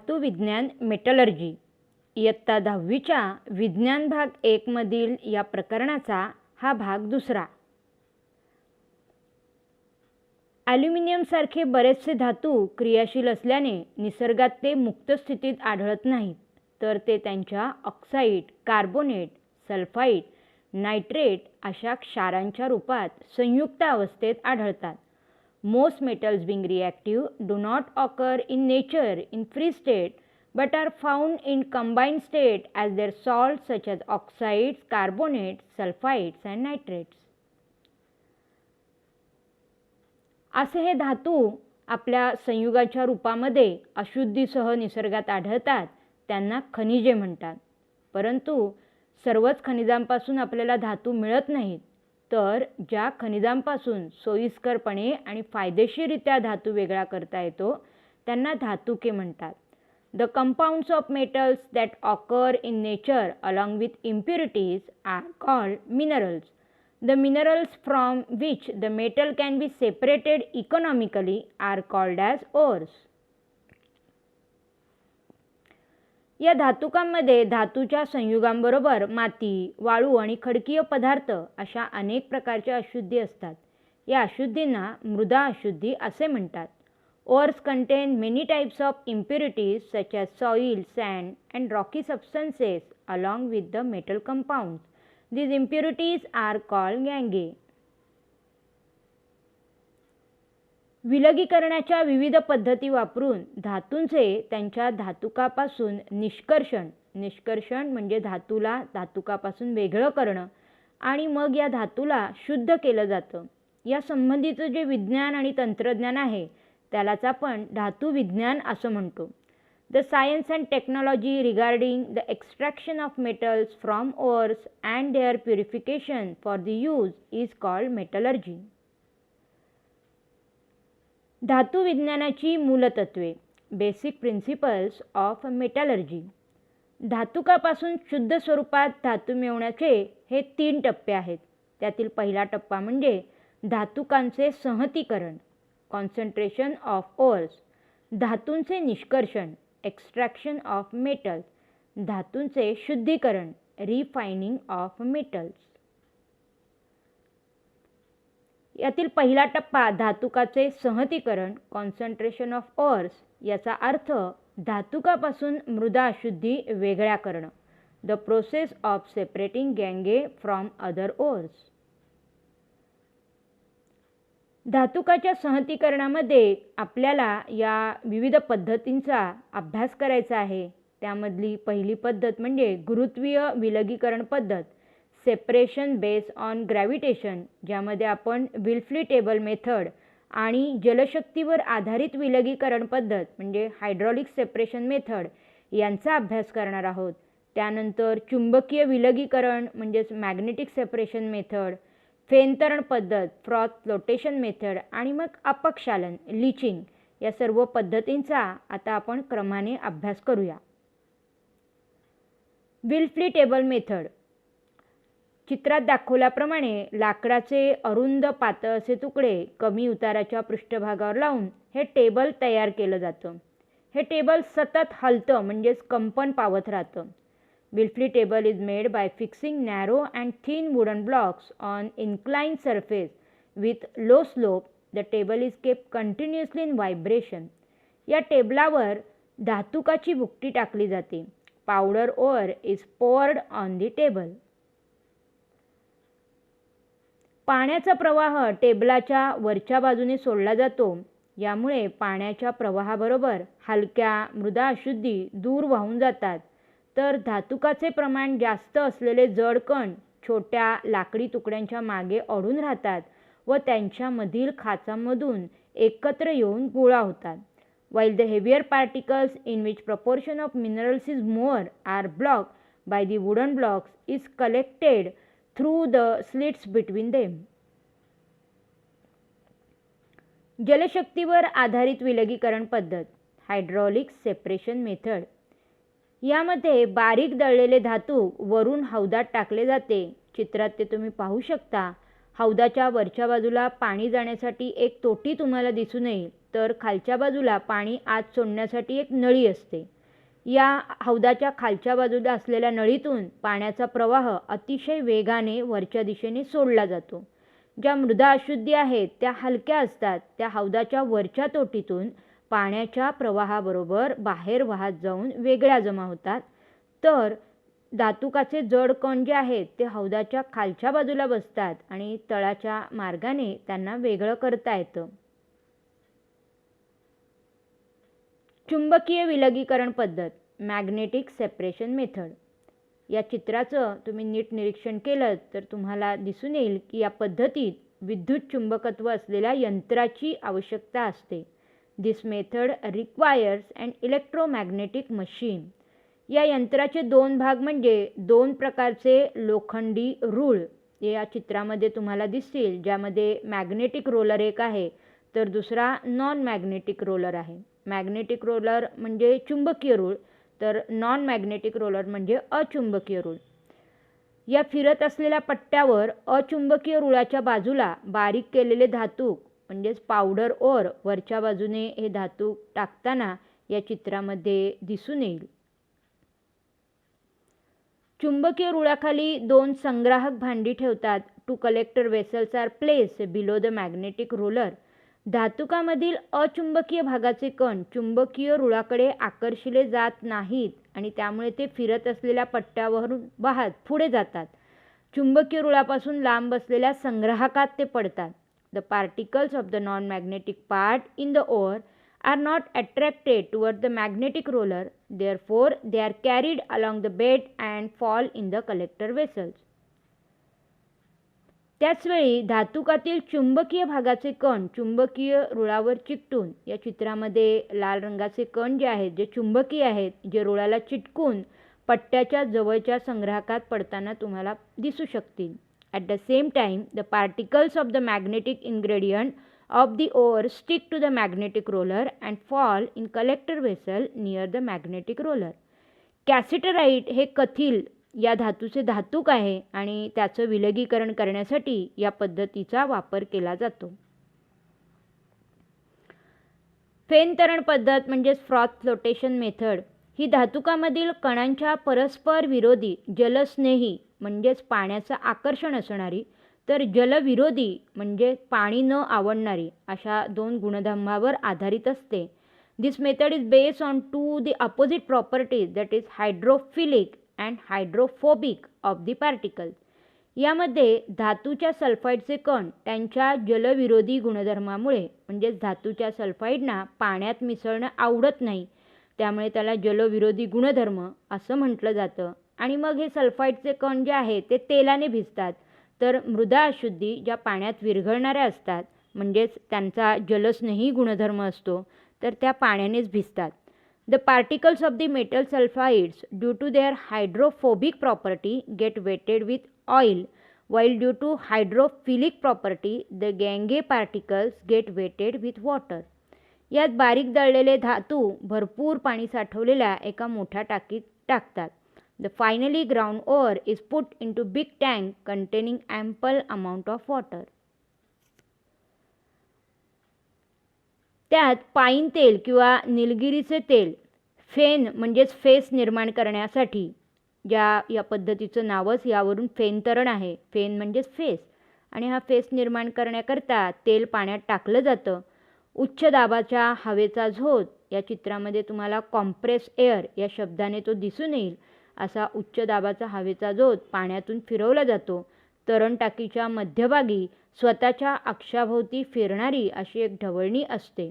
धातू विज्ञान मेटलर्जी इयत्ता 10वीच्या विज्ञान भाग 1 मधील या प्रकरणाचा हा भाग दुसरा. ॲल्युमिनियमसारखे बरेचसे धातू क्रियाशील असल्याने निसर्गात ते मुक्त स्थितीत आढळत नाहीत, तर ते त्यांच्या ऑक्साईड, कार्बोनेट, सल्फाईड, नायट्रेट अशा क्षारांच्या रूपात संयुक्त अवस्थेत आढळतात. Most metals being reactive do not occur in nature in free state but are found in combined state as their salts such as oxides, carbonates, sulfides and nitrates. असे हे धातू आपल्या संयुगाच्या रूपामध्ये अशुद्धीसह निसर्गात आढळतात, त्यांना खनिजे म्हणतात. परंतु सर्वच खनिजांपासून आपल्याला धातू मिळत नाहीत, तर ज्या खनिजांपासून सोयीस्करपणे आणि फायदेशीररित्या धातू वेगळा करता येतो त्यांना धातुके म्हणतात. The compounds of metals that occur in nature along with impurities are called minerals. The minerals from which the metal can be separated economically are called as ores. या धातुकांमध्ये धातूच्या संयुगांबरोबर माती, वाळू आणि खडकीय पदार्थ अशा अनेक प्रकारच्या अशुद्धी असतात. या अशुद्धींना मृदा अशुद्धी असे म्हणतात. Ores contain many types of impurities such as soil, sand and rocky substances along with the metal compounds. These impurities are called गँगे. विलगीकरणाच्या विविध पद्धती वापरून धातूंचे त्यांच्या धातुकापासून निष्कर्षण म्हणजे धातूला धातुकापासून वेगळं करणं आणि मग या धातूला शुद्ध केलं जातं. या संबंधीचं जे विज्ञान आणि तंत्रज्ञान आहे त्यालाच आपण धातू विज्ञान असं म्हणतो. The science and technology regarding the extraction of metals from ores and their purification for the use is called metallurgy. धातू विज्ञानाची मूलतत्वे, बेसिक प्रिन्सिपल्स ऑफ मेटलर्जी. धातुकापासून शुद्ध स्वरूपात धातू मिळवण्याचे हे 3 टप्पे आहेत. त्यातील पहिला टप्पा म्हणजे धातुकांचे संहतीकरण, कॉन्सन्ट्रेशन ऑफ ओर्स. धातूंचे निष्कर्षण, एक्स्ट्रॅक्शन ऑफ मेटल्स. धातूंचे शुद्धीकरण, रिफायनिंग ऑफ मेटल्स. यातील पहिला टप्पा धातुकाचे संहतीकरण, कॉन्सन्ट्रेशन ऑफ ओर्स. याचा अर्थ धातुकापासून मृदा अशुद्धी वेगळ्या करणं. द प्रोसेस ऑफ सेपरेटिंग गँगे फ्रॉम अदर ओर्स. धातुकाच्या संहतीकरणामध्ये आपल्याला या विविध पद्धतींचा अभ्यास करायचा आहे. त्यामधली पहिली पद्धत म्हणजे गुरुत्वीय विलगीकरण पद्धत, सेपरेशन बेस्ड ऑन ग्रॅव्हिटेशन, ज्यामध्ये आपण विल्फ्ली टेबल मेथड आणि जलशक्तीवर आधारित विलगीकरण पद्धत म्हणजे हायड्रॉलिक सेपरेशन मेथड यांचा अभ्यास करणार आहोत. त्यानंतर चुंबकीय विलगीकरण म्हणजेच मॅग्नेटिक सेपरेशन मेथड, फेनतरण पद्धत, फ्रॉथ फ्लोटेशन मेथड आणि मग अपक्षालन, लिचिंग या सर्व पद्धतींचा आता आपण क्रमाने अभ्यास करूया. विल्फ्ली टेबल मेथड. चित्रात दाखवल्याप्रमाणे लाकडाचे अरुंद पातळ असे तुकडे कमी उताराच्या पृष्ठभागावर लावून हे टेबल तयार केलं जातं. हे टेबल सतत हलतं म्हणजेच कंपन पावत राहतं. Wilfley table is made by fixing narrow and thin wooden blocks on incline surface with low slope. The table is kept continuously in vibration. या टेबलावर धातुकाची भुकटी टाकली जाते. Powder ore is poured on the table. पाण्याचा प्रवाह टेबलाच्या वरच्या बाजूने सोडला जातो. यामुळे पाण्याच्या प्रवाहाबरोबर हलक्या मृदा अशुद्धी दूर वाहून जातात, तर धातुकाचे प्रमाण जास्त असलेले जड कण छोट्या लाकडी तुकड्यांच्या मागे अडून राहतात व त्यांच्यामधील खाचांमधून एकत्र येऊन गोळा होतात. while the heavier particles in which proportion of minerals is more are blocked by the wooden blocks is collected through the slits between them. जलशक्तीवर आधारित विलगीकरण पद्धत, हायड्रॉलिक सेपरेशन मेथड. यामध्ये बारीक दळलेले धातू वरून हौदात टाकले जाते. चित्रात ते तुम्ही पाहू शकता. हौदाच्या वरच्या बाजूला पाणी जाण्यासाठी एक तोटी तुम्हाला दिसून येईल, तर खालच्या बाजूला पाणी आत सोडण्यासाठी एक नळी असते. या हौदाच्या खालच्या बाजूला असलेल्या नळीतून पाण्याचा प्रवाह अतिशय वेगाने वरच्या दिशेने सोडला जातो. ज्या मृदा अशुद्धी आहेत त्या हलक्या असतात. त्या हौदाच्या वरच्या तोटीतून पाण्याच्या प्रवाहाबरोबर बाहेर वाहत जाऊन वेगळ्या जमा होतात. तर धातुकाचे जड कण जे आहेत ते हौदाच्या खालच्या बाजूला बसतात आणि तळाच्या मार्गाने त्यांना वेगळं करता येतं. चुंबकीय विलगीकरण पद्धत, मॅग्नेटिक सेपरेशन मेथड. या चित्राचं तुम्ही नीट निरीक्षण केलं तर तुम्हाला दिसून येईल की या पद्धतीत विद्युत चुंबकत्व असलेल्या यंत्राची आवश्यकता असते. This method requires an electromagnetic machine. या यंत्राचे दोन भाग म्हणजे दोन प्रकारचे लोखंडी रूळ या चित्रामध्ये तुम्हाला दिसतील, ज्यामध्ये मॅग्नेटिक रोलर एक आहे तर दुसरा नॉन मॅग्नेटिक रोलर आहे. मॅग्नेटिक रोलर म्हणजे चुंबकीय रूळ तर नॉन मॅग्नेटिक रोलर म्हणजे अचुंबकीय रूळ. या फिरत असलेल्या पट्ट्यावर अचुंबकीय रुळाच्या बाजूला बारीक केलेले धातूक म्हणजेच पावडर ओर वरच्या बाजूने हे धातूक टाकताना या चित्रामध्ये दिसून येईल. चुंबकीय रुळाखाली दोन संग्राहक भांडी ठेवतात. Two collector vessels are placed below the magnetic roller. धातुकामधील अचुंबकीय भागाचे कण चुंबकीय रुळाकडे आकर्षिले जात नाहीत आणि त्यामुळे ते फिरत असलेल्या पट्ट्यावरून वाहत पुढे जातात. चुंबकीय रुळापासून लांब असलेल्या संग्राहकात ते पडतात. The particles of the non magnetic part in the ore are not attracted toward the magnetic roller, therefore they are carried along the bed and fall in the collector vessels. त्याचवेळी धातुकातील चुंबकीय भागाचे कण चुंबकीय रुळावर चिकटून, या चित्रामध्ये लाल रंगाचे कण जे आहेत जे चुंबकीय आहेत, जे रुळाला चिटकून पट्ट्याच्या जवळच्या संग्राहकात पडताना तुम्हाला दिसू शकतील. At the same time the particles of the magnetic ingredient of the ore stick to the magnetic roller and fall in collector vessel near the magnetic roller. कॅसिटराइट हे कथील या धातूचे धातूक आहे आणि त्याचं विलगीकरण करण्यासाठी या पद्धतीचा वापर केला जातो. फेनतरण पद्धत म्हणजे फ्रॉथ फ्लोटेशन मेथड. ही धातुकामधील कणांच्या परस्पर विरोधी जलस्नेही म्हणजेच पाण्याचं आकर्षण असणारी तर जलविरोधी म्हणजे पाणी न आवडणारी अशा दोन गुणधर्मावर आधारित असते. This method is based on two the opposite properties that is hydrophilic and hydrophobic of the particles. यामध्ये धातूच्या सल्फाईडचे कण त्यांच्या जलविरोधी गुणधर्मामुळे म्हणजेच धातूच्या सल्फाईडना पाण्यात मिसळणं आवडत नाही, त्यामुळे त्याला जलविरोधी गुणधर्म असं म्हटलं जातं. आणि मग हे सल्फाईडचे कण जे आहे ते तेलाने भिजतात. तर मृदा अशुद्धी ज्या पाण्यात विरघळणाऱ्या असतात म्हणजेच त्यांचा जलस्नेही गुणधर्म असतो तर त्या पाण्यानेच भिजतात. The particles of the metal sulphides due to their hydrophobic property get wetted with oil while due to hydrophilic property the gangue particles get weighted with water. यात बारीक दळलेले धातू भरपूर पाणी साठवलेल्या एका मोठ्या टाकीत टाकतात. The finally ground ore is put into big tank containing ample amount of water. त्यात पाईन तेल किंवा निलगिरीचे तेल फेन म्हणजेच फेस निर्माण करण्यासाठी या पद्धतीचं नावच यावरून फेनतरण आहे. फेन म्हणजेच फेस आणि हा फेस निर्माण करण्याकरता तेल पाण्यात टाकलं जातं. उच्च दाबाच्या हवेचा झोत या चित्रामध्ये तुम्हाला कॉम्प्रेस एअर या शब्दाने तो दिसून येईल. असा उच्च दाबाचा हवेचा झोत पाण्यातून फिरवला जातो. तरण टाकीच्या मध्यभागी स्वतःच्या अक्षाभोवती फिरणारी अशी एक ढवळणी असते.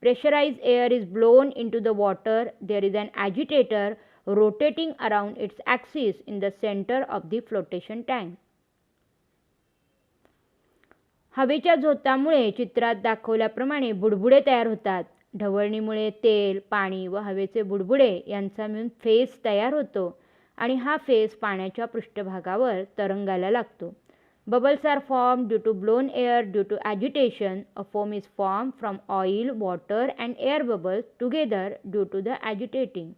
Pressurised air is blown into the water. There is an agitator rotating around its axis in the center of the flotation tank. हवेच्या झोतामुळे चित्रात दाखवल्याप्रमाणे बुडबुडे तयार होतात. ढवळणीमुळे तेल, पाणी व हवेचे बुडबुडे यांचा मिळून फेस तयार होतो आणि हा फेस पाण्याच्या पृष्ठभागावर तरंगायला लागतो. Bubbles are formed due to blown air due to agitation. A foam is formed from oil, water and air bubbles together due to the agitating.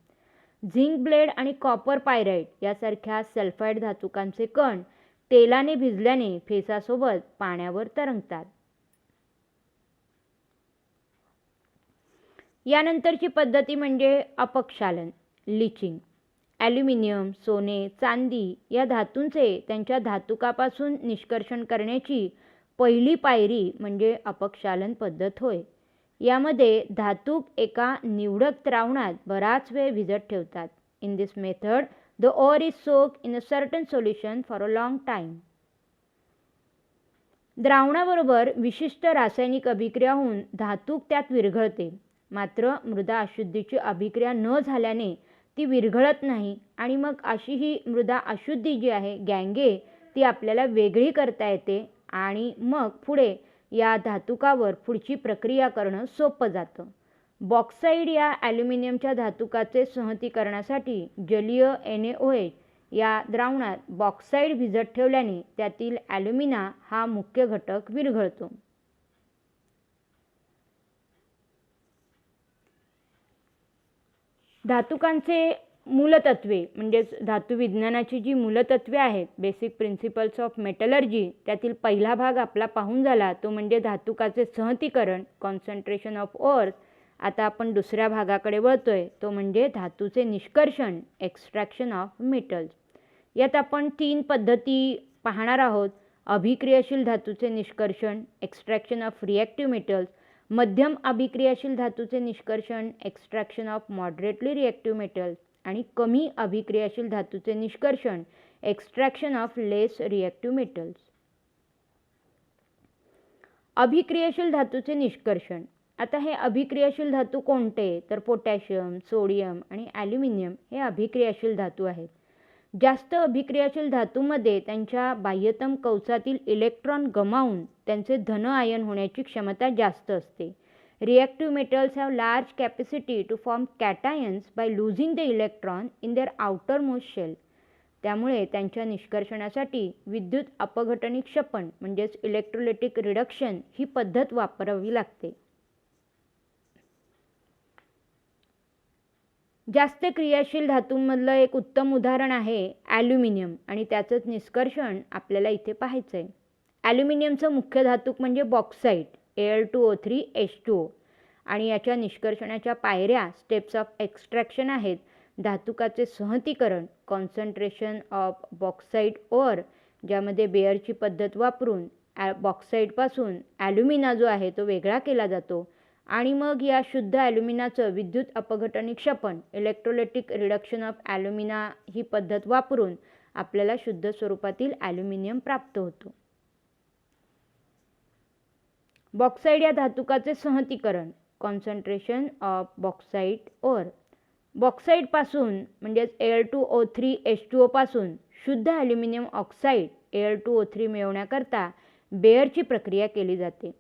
Zinc blade आणि कॉपर पायराइट यासारख्या sulphide धातुकांचे कण तेलाने भिजल्याने फेसासोबत पाण्यावर तरंगतात. यानंतरची पद्धती म्हणजे अपक्षालन. लिचिंग. ॲल्युमिनियम, सोने, चांदी या धातूंचे त्यांच्या धातुकापासून निष्कर्षण करण्याची पहिली पायरी म्हणजे अपक्षालन पद्धत होय. यामध्ये धातूक एका निवडक द्रावणात बराच वेळ भिजत ठेवतात. In this method the ore is soaked in a certain solution for a long time. द्रावणाबरोबर विशिष्ट रासायनिक अभिक्रिया होऊन धातूक त्यात विरघळते. मात्र मृदा अशुद्धीची अभिक्रिया न झाल्याने ती विरघळत नाही आणि मग अशी ही मृदा अशुद्धी जी आहे गँगे ती आपल्याला वेगळी करता येते आणि मग पुढे या धातुकावर पुढची प्रक्रिया करणं सोपं जातं. बॉक्साईड या ॲल्युमिनियमच्या धातुकाचे संहतीकरणासाठी जलीय NaOH या द्रावणात बॉक्साईड भिजत ठेवल्याने त्यातील ॲल्युमिना हा मुख्य घटक विरघळतो. धातुकांचे मूलतत्वे म्हणजेच धातुविज्ञानाची जी मूलतत्वे आहेत, बेसिक प्रिन्सिपल्स ऑफ मेटलर्जी, त्यातील पहिला भाग आपला पाहून झाला तो म्हणजे धातुकाचे संहतीकरण, कॉन्सन्ट्रेशन ऑफ ओर्स. आता आपण दुसऱ्या भागाकडे वळतोय तो म्हणजे धातूचे निष्कर्षण, एक्स्ट्रॅक्शन ऑफ मेटल्स. यात आपण 3 पद्धती पाहणार आहोत. अभिक्रियाशील धातूचे निष्कर्षण, एक्स्ट्रॅक्शन ऑफ रिॲक्टिव्ह मेटल्स, मध्यम अभिक्रियाशील धातूचे निष्कर्षण, extraction of moderately reactive metals आणि कमी अभिक्रियाशील धातूचे निष्कर्षण, extraction of less reactive metals. अभिक्रियाशील धातूचे निष्कर्षण. आता हे अभिक्रियाशील धातू कोणते तर पोटॅशियम, सोडियम आणि ॲल्युमिनियम हे अभिक्रियाशील धातू आहेत. जास्त अभिक्रियाशील धातूमध्ये त्यांच्या बाह्यतम कवचातील इलेक्ट्रॉन गमावून त्यांचे धन आयन होण्याची क्षमता जास्त असते. Reactive metals have large capacity to form cations by losing the electron in their outermost shell. त्यामुळे त्यांच्या निष्कर्षणासाठी विद्युत अपघटनी क्षपण म्हणजेच इलेक्ट्रोलिटिक रिडक्शन ही पद्धत वापरावी लागते. जास्त क्रियाशील धातूंमधलं एक उत्तम उदाहरण आहे ॲल्युमिनियम आणि त्याचंच निष्कर्षण आपल्याला इथे पाहायचं आहे. ॲल्युमिनियमचं मुख्य धातूक म्हणजे बॉक्साईट Al2O3H2O आणि याच्या निष्कर्षणाच्या पायऱ्या स्टेप्स ऑफ एक्स्ट्रॅक्शन आहेत. धातुकाचे संहतीकरण, कॉन्सन्ट्रेशन ऑफ बॉक्साईट ओर, ज्यामध्ये बेअरची पद्धत वापरून बॉक्साईटपासून ॲल्युमिना जो आहे तो वेगळा केला जातो आणि मग या शुद्ध ॲल्युमिनाचं विद्युत अपघटनी क्षपण, इलेक्ट्रोलिटिक रिडक्शन ऑफ ॲल्युमिना ही पद्धत वापरून आपल्याला शुद्ध स्वरूपातील ॲल्युमिनियम प्राप्त होतो. बॉक्साईड या धातुकाचे संहतीकरण, कॉन्सन्ट्रेशन ऑफ बॉक्साईट ओर. बॉक्साईटपासून म्हणजेच Al2O3H2O पासून शुद्ध ॲल्युमिनियम ऑक्साईड Al2O3 मिळवण्याकरता बेअरची प्रक्रिया केली जाते.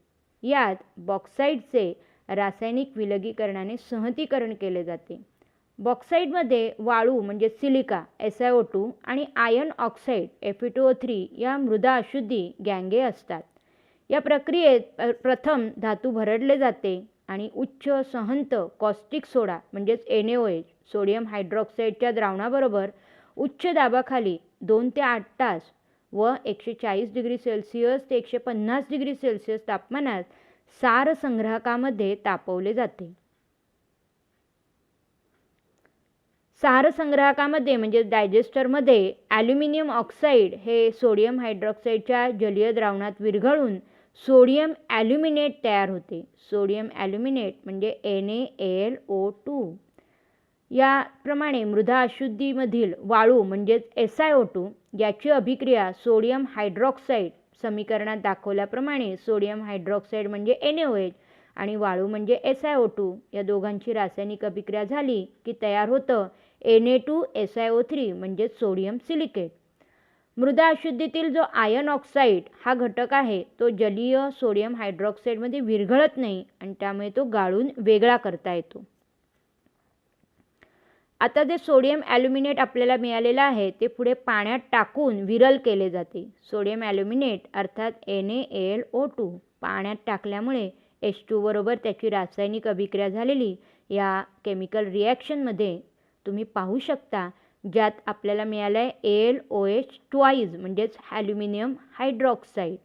यात बॉक्साईडचे रासायनिक विलगीकरणाने संहतीकरण केले जाते. बॉक्साईडमध्ये वाळू म्हणजे सिलिका SiO2 आणि आयर्न ऑक्साईड Fe2O3 या मृदा अशुद्धी गँगे असतात. या प्रक्रियेत प्रथम धातू भरडले जाते आणि उच्च सहंत कॉस्टिक सोडा म्हणजेच NaOH सोडियम हायड्रॉक्साईडच्या द्रावणाबरोबर उच्च दाबाखाली 2 ते 8 तास व 140 डिग्री सेल्सिअस ते 150 डिग्री सेल्सिअस तापमानात सार संग्राहकामध्ये तापवले जाते. सार संग्राहकामध्ये म्हणजे डायजेस्टरमध्ये ॲल्युमिनियम ऑक्साईड हे सोडियम हायड्रॉक्साईडच्या जलीय द्रावणात विरघळून सोडियम ॲल्युमिनेट तयार होते. सोडियम ॲल्युमिनेट म्हणजे NaAlO2. याप्रमाणे मृदा अशुद्धीमधील वाळू म्हणजेच SiO2 याची अभिक्रिया सोडियम हायड्रॉक्साईड समीकरणात दाखवल्याप्रमाणे सोडियम हायड्रॉक्साईड म्हणजे NaOH आणि वाळू म्हणजे SiO2 या दोघांची रासायनिक अभिक्रिया झाली की तयार होतं Na2SiO3 म्हणजे सोडियम सिलिकेट. मृदा अशुद्धीतील जो आयर्न ऑक्साईड हा घटक आहे तो जलीय सोडियम हायड्रॉक्साईडमध्ये विरघळत नाही आणि त्यामुळे तो गाळून वेगळा करता येतो. आता जे सोडियम ॲल्युमिनेट आपल्याला मिळालेलं आहे ते पुढे पाण्यात टाकून विरल केले जाते. सोडियम ॲल्युमिनेट अर्थात NaAlO2 पाण्यात टाकल्यामुळे H2 बरोबर त्याची रासायनिक अभिक्रिया झालेली या केमिकल रिॲक्शनमध्ये तुम्ही पाहू शकता, ज्यात आपल्याला मिळालं आहे AlOH ट्वाईज म्हणजेच ॲल्युमिनियम हायड्रॉक्साईड.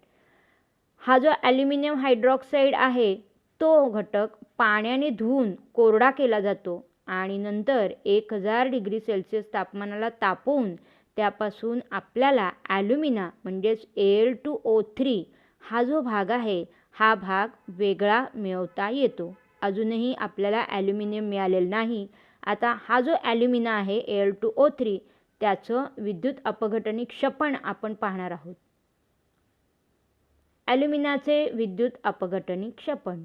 हा जो ॲल्युमिनियम हायड्रॉक्साईड आहे तो घटक पाण्याने धुवून कोरडा केला जातो आणि नंतर 1000 डिग्री सेल्सिअस तापमानाला तापवून त्यापासून आपल्याला ॲल्युमिना म्हणजेच Al2O3 हा जो भाग आहे हा भाग वेगळा मिळवता येतो. अजूनही आपल्याला ॲल्युमिनियम मिळालेलं नाही. आता हा जो ॲल्युमिना आहे Al2O3 त्याचं विद्युत अपघटनी क्षपण आपण पाहणार आहोत. ॲल्युमिनाचे विद्युत अपघटनी क्षपण,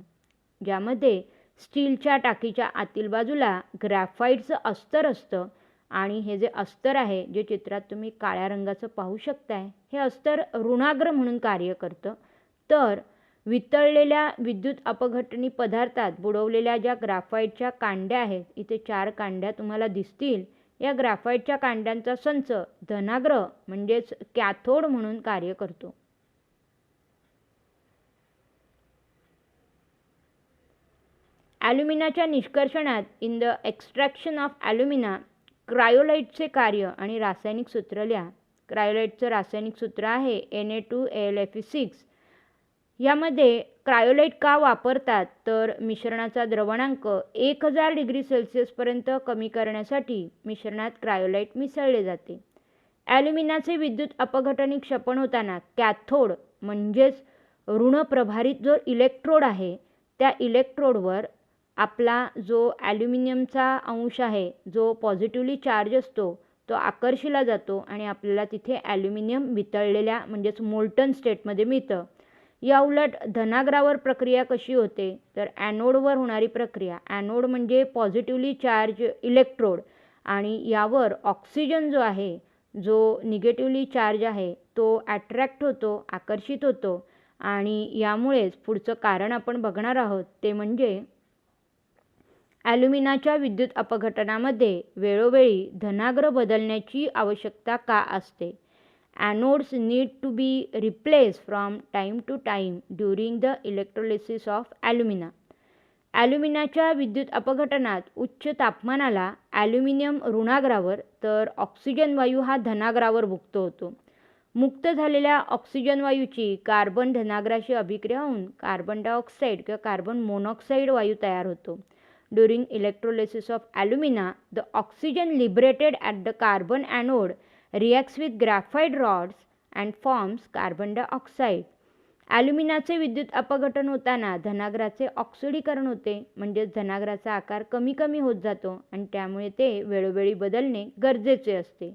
ज्यामध्ये स्टीलच्या टाकीच्या आतील बाजूला ग्रॅफाईटचं अस्तर असतं आणि हे जे अस्तर आहे जे चित्रात तुम्ही काळ्या रंगाचं पाहू शकताय, हे अस्तर ऋणाग्र म्हणून कार्य करतं. तर वितळलेल्या विद्युत अपघटनी पदार्थात बुडवलेल्या ज्या ग्रॅफाईटच्या कांड्या आहेत, इथे 4 कांड्या तुम्हाला दिसतील, या ग्रॅफाईटच्या कांड्यांचा संच धनाग्र म्हणजेच कॅथोड म्हणून कार्य करतो. ॲल्युमिनाच्या निष्कर्षणात in the extraction of alumina क्रायोलाइटचे कार्य आणि रासायनिक सूत्र लिहा. क्रायोलाइटचं रासायनिक सूत्र आहे Na2AlFe6. यामध्ये क्रायोलाइट का वापरतात तर मिश्रणाचा द्रवणांक 1000 डिग्री सेल्सिअसपर्यंत कमी करण्यासाठी मिश्रणात क्रायोलाइट मिसळले जाते. ॲल्युमिनाचे विद्युत अपघटनी क्षपण होताना कॅथोड म्हणजेच ऋणप्रभारित जो इलेक्ट्रोड आहे त्या इलेक्ट्रोडवर आपला जो ॲल्युमिनियमचा अंश आहे जो पॉझिटिव्हली चार्ज असतो तो आकर्षिला जातो आणि आपल्याला तिथे ॲल्युमिनियम वितळलेल्या म्हणजेच मोल्टन स्टेटमध्ये मिळतं. या उलट धनाग्रावर प्रक्रिया कशी होते तर ॲनोडवर होणारी प्रक्रिया, ॲनोड म्हणजे पॉझिटिव्हली चार्ज इलेक्ट्रोड आणि यावर ऑक्सिजन जो आहे जो निगेटिव्हली चार्ज आहे तो ॲट्रॅक्ट होतो, आकर्षित होतो आणि यामुळेच पुढचं कारण आपण बघणार आहोत ते म्हणजे ॲल्युमिनाच्या विद्युत अपघटनामध्ये वेळोवेळी धनाग्र बदलण्याची आवश्यकता का असते. Anodes need to be replaced from time to time during the electrolysis of alumina. ॲल्युमिनाच्या विद्युत अपघटनात उच्च तापमानाला ॲल्युमिनियम ऋणाग्रावर तर ऑक्सिजन वायू हा धनाग्रावर मुक्त होतो. मुक्त झालेल्या ऑक्सिजन वायूची कार्बन धनाग्राशी अभिक्रिया होऊन कार्बन डायऑक्साईड किंवा कार्बन मोनॉक्साईड वायू तयार होतो. During electrolysis of alumina, the oxygen liberated at the carbon anode reacts with graphite rods and forms carbon dioxide. ॲल्युमिनाचे विद्युत अपघटन होताना धनाग्राचे ऑक्सिडीकरण होते म्हणजेच धनाग्राचा आकार कमी कमी होत जातो आणि त्यामुळे ते वेळोवेळी बदलणे गरजेचे असते.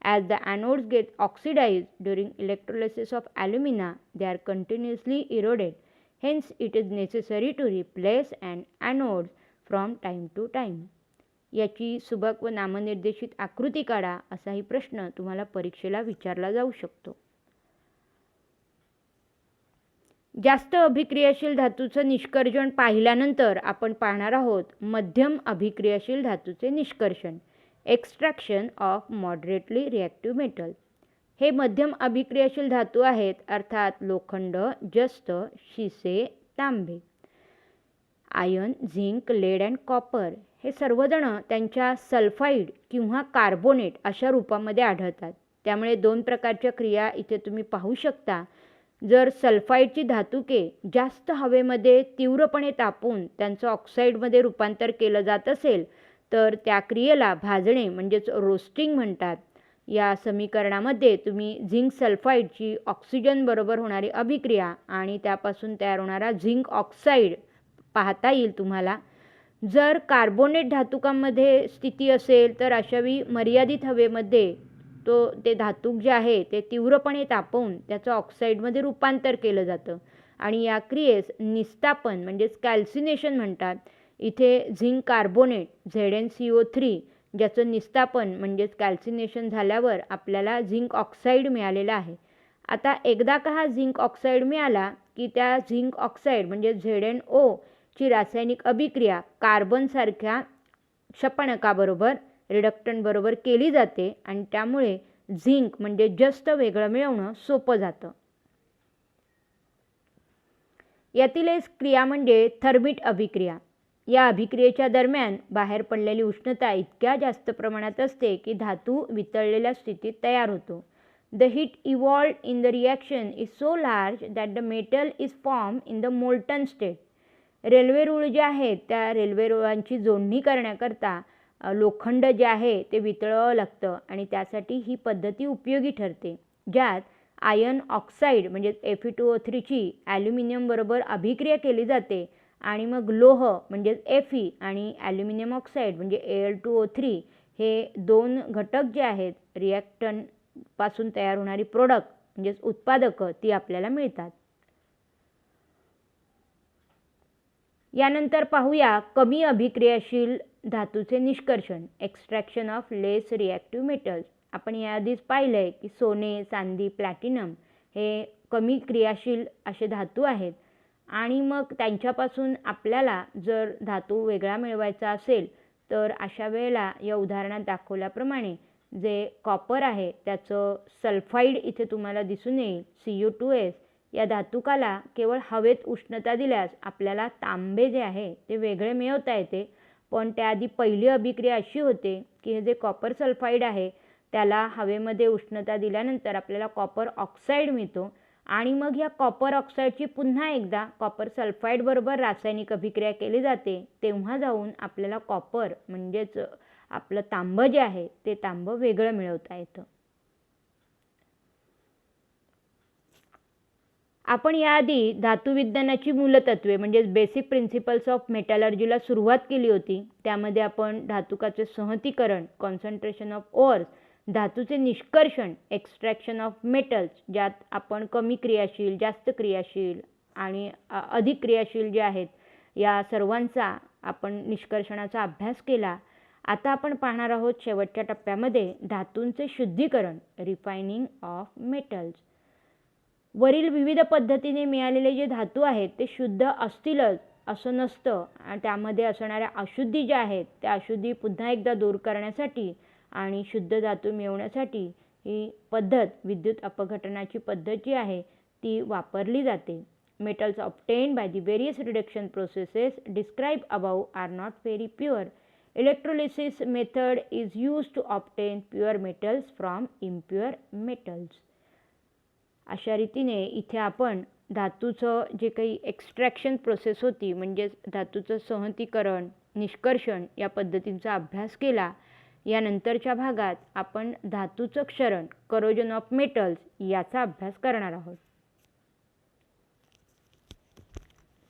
As the anodes get oxidized during electrolysis of alumina, they are continuously eroded. Hence, it is necessary to replace an anode from time to time. याची सुबक व नामनिर्देशित आकृती काढा असाही प्रश्न तुम्हाला परीक्षेला विचारला जाऊ शकतो. जास्त अभिक्रियाशील धातूचं निष्कर्षण पाहिल्यानंतर आपण पाहणार आहोत मध्यम अभिक्रियाशील धातूचे निष्कर्षण, extraction of moderately reactive metal. हे मध्यम अभिक्रियाशील धातू आहेत, अर्थात लोखंड, जस्त, शिसे, तांबे. Iron, zinc, lead and copper हे सर्वजण त्यांच्या सल्फाईड किंवा कार्बोनेट अशा रूपामध्ये आढळतात. त्यामुळे 2 प्रकारच्या क्रिया इथे तुम्ही पाहू शकता. जर सल्फाईडची धातुके जास्त हवेमध्ये तीव्रपणे तापवून त्यांचं ऑक्साईडमध्ये रूपांतर केलं जात असेल तर त्या क्रियेला भाजणे म्हणजेच रोस्टिंग म्हणतात. या समीकरणामध्ये तुम्ही झिंक सल्फाईडची ऑक्सिजन बरोबर होणारी अभिक्रिया आणि त्यापासून तयार होणारा झिंक ऑक्साईड पाहता येईल तुम्हाला. जर कार्बोनेट धातुकांमध्ये स्थिती असेल तर अशावेळी मर्यादित हवेमध्ये ते धातूक जे आहे ते तीव्रपणे तापवून त्याचं ऑक्साईडमध्ये रूपांतर केलं जातं आणि या क्रियेस निस्तापन म्हणजेच कॅल्सिनेशन म्हणतात. इथे झिंक कार्बोनेट ZnCO3 ज्याचं निस्तापन म्हणजेच कॅल्सिनेशन झाल्यावर आपल्याला झिंक ऑक्साईड मिळालेला आहे. आता एकदा का हा झिंक ऑक्साईड मिळाला की त्या झिंक ऑक्साईड म्हणजे ZnO ची रासायनिक अभिक्रिया कार्बनसारख्या क्षपणकाबरोबर रिडक्टंट बरोबर केली जाते आणि त्यामुळे झिंक म्हणजे जस्त वेगळं मिळवणं सोपं जातं. यातील एक क्रिया म्हणजे थर्मिट अभिक्रिया. या अभिक्रियेच्या दरम्यान बाहेर पडलेली उष्णता इतक्या जास्त प्रमाणात असते की धातू वितळलेल्या स्थितीत तयार होतो. The heat evolved in the reaction is so large that the metal is formed in the molten state. Railway रूळ जे आहेत त्या रेल्वे रुळांची जोडणी करण्याकरता लोखंड जे आहे ते वितळावं लागतं आणि त्यासाठी ही पद्धती उपयोगी ठरते, ज्यात आयर्न ऑक्साईड म्हणजे Fe2O3ची ॲल्युमिनियमबरोबर अभिक्रिया केली जाते आणि मग लोह म्हणजेच Fe आणि ॲल्युमिनियम ऑक्साईड म्हणजे Al2O3 हे दोन घटक जे आहेत रिॲक्टंटपासून तयार होणारी प्रोडक्ट म्हणजेच उत्पादकं ती आपल्याला मिळतात. यानंतर पाहूया कमी अभिक्रियाशील धातूचे निष्कर्षण, extraction of less reactive metals. आपण याआधीच पाहिलं आहे की सोने, चांदी, प्लॅटिनम हे कमी क्रियाशील असे धातू आहेत आणि मग त्यांच्यापासून आपल्याला जर धातू वेगळा मिळवायचा असेल तर अशा वेळेला या उदाहरणात दाखवल्याप्रमाणे जे कॉपर आहे त्याचं सल्फाईड इथे तुम्हाला दिसून येईल, Cu2S. या धातुकाला केवळ हवेत उष्णता दिल्यास आपल्याला तांबे जे आहे ते वेगळे मिळवता येते, पण त्याआधी पहिली अभिक्रिया अशी होते की हे जे कॉपर सल्फाईड आहे त्याला हवेमध्ये उष्णता दिल्यानंतर आपल्याला कॉपर ऑक्साईड मिळतो आणि मग या कॉपर ऑक्साईडची पुन्हा एकदा कॉपर सल्फाईड बरोबर रासायनिक अभिक्रिया केली जाते, तेव्हा जाऊन आपल्याला कॉपर म्हणजेच आपलं तांबं जे आहे ते तांबं वेगळं मिळवता येतं. आपण याआधी धातुविज्ञानाची मूलतत्वे म्हणजेच बेसिक प्रिन्सिपल्स ऑफ मेटलर्जीला सुरुवात केली होती. त्यामध्ये आपण धातुकाचे सहतीकरण, कॉन्सन्ट्रेशन ऑफ ओअर्स, धातूचे निष्कर्षण, एक्स्ट्रॅक्शन ऑफ मेटल्स, ज्यात आपण कमी क्रियाशील, जास्त क्रियाशील आणि अधिक क्रियाशील जे आहेत या सर्वांचा आपण निष्कर्षणाचा अभ्यास केला. आता आपण पाहणार आहोत शेवटच्या टप्प्यामध्ये धातूंचे शुद्धीकरण, रिफायनिंग ऑफ मेटल्स. वरील विविध पद्धतीने मिळालेले जे धातू आहेत ते शुद्ध असतीलच असं नसतं आणि त्यामध्ये असणाऱ्या अशुद्धी ज्या आहेत त्या अशुद्धी पुन्हा एकदा दूर करण्यासाठी आणि शुद्ध धातू मिळवण्यासाठी ही पद्धत विद्युत अपघटनाची पद्धत जी आहे ती वापरली जाते. Metals obtained by the various reduction processes describe above are not very pure. Electrolysis method is used to obtain pure metals from impure metals. अशा रीतीने इथे आपण धातूचं जे काही एक्स्ट्रॅक्शन प्रोसेस होती म्हणजेच धातूचं सहतीकरण, निष्कर्षण या पद्धतींचा अभ्यास केला. यानंतरच्या भागात आपण धातूचं क्षरण, करोजन ऑफ मेटल्स याचा अभ्यास करणार आहोत.